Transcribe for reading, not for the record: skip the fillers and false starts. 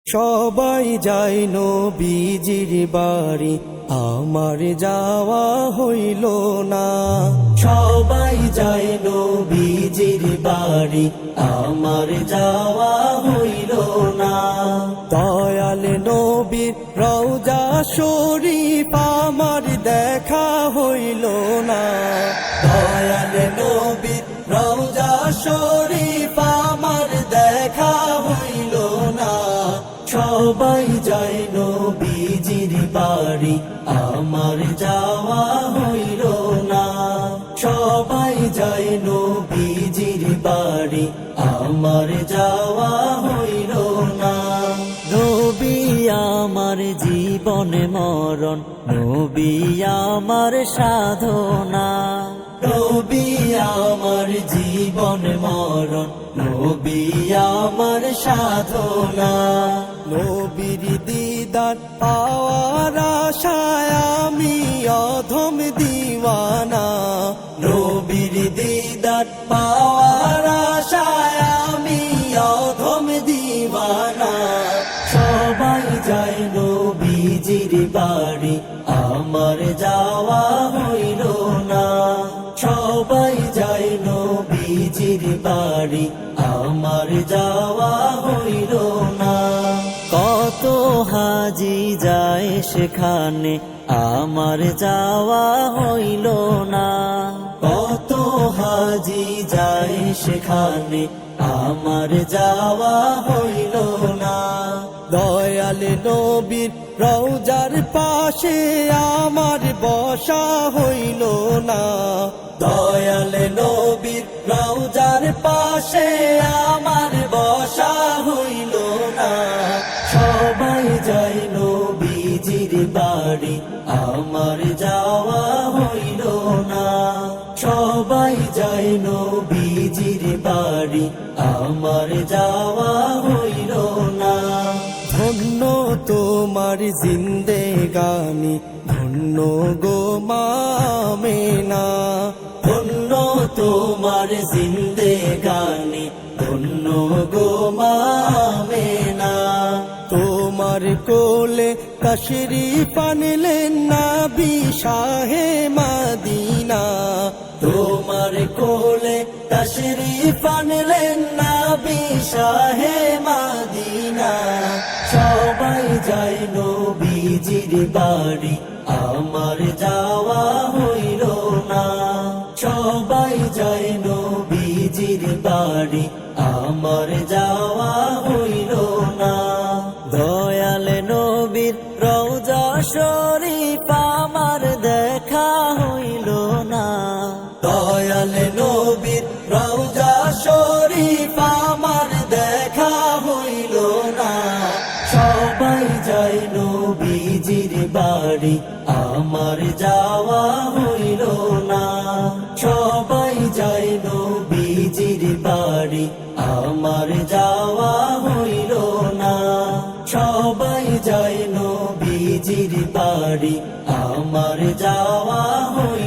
সবাই যায় নবীজির বাড়ি, আমার যাওয়া হইল না। সবাই যায় নবীজির বাড়ি, আমার যাওয়া হইল না। দয়াল নবীর রওজা শরীফ আমার দেখা হইল না। দয়াল নবীর রওজা শরীফ আমার দেখা হইল না। সবাই যায় নবীজির বাড়ি, আমার যাওয়া হইল না। সবাই যায় নবীজির বাড়ি, আমার যাওয়া হইল না। নবী আমার জীবন মরণ, নবী আমার সাধনা। নবী আমার জীবন মরণ, নবী আমার সাধনা। নবীর দিদার পাওয়ার আশায় আমি অধম দিওয়ানা। নবীর দিদার পাওয়ার আশায় আমি অধম দিওয়ানা। সবাই যায় নবীজির বাড়ি, আমার যাওয়া হইল না। সবাই যায় নবীজির বাড়ি, আমার যাওয়া হইল না। কত হাজি যায় সেখানে, আমার যাওয়া হইল না। কত হাজি যায় সেখানে, আমার যাওয়া হইল না। দয়াল নবীর রওজার পাশে আমার বসা হইল না। দয়াল নবীর রওজার পাশে আমার বসা হইল না। সবাই যায় নবীজির বাড়ি, আমার যাওয়া হইল না। সবাই যায় নবীজির বাড়ি, আমার যাওয়া হইল না। ধন্য তোমার জিন্দেগানি, ধন্য গো মা আমেনা। ধন্য তোমার জিন্দেগানি, ধন্য গো মা আমেনা। তোমার কোলে তশরিফ আনলেন নবী শাহে মদিনা। তোমার কোলে তশরিফ আনলেন নবী শাহে মদিনা। সবাই যায় নবীজির বাড়ি, আমার যাওয়া হইল না। সবাই যায় নবীজির বাড়ি, আমার যাওয়া হইল না। দয়াল নবীর রওজা শরীফ আমার দেখা হইল না। দয়াল নবীর রওজা শরীফ আমার দেখা হইল না। সবাই যায় নবীজির বাড়ি, আমার যাওয়া হইল না। সবাই যায় নবীজির বাড়ি, আমার যাওয়া হইল না। সবাই যায় নবীজির বাড়ি, আমার যাওয়া হইল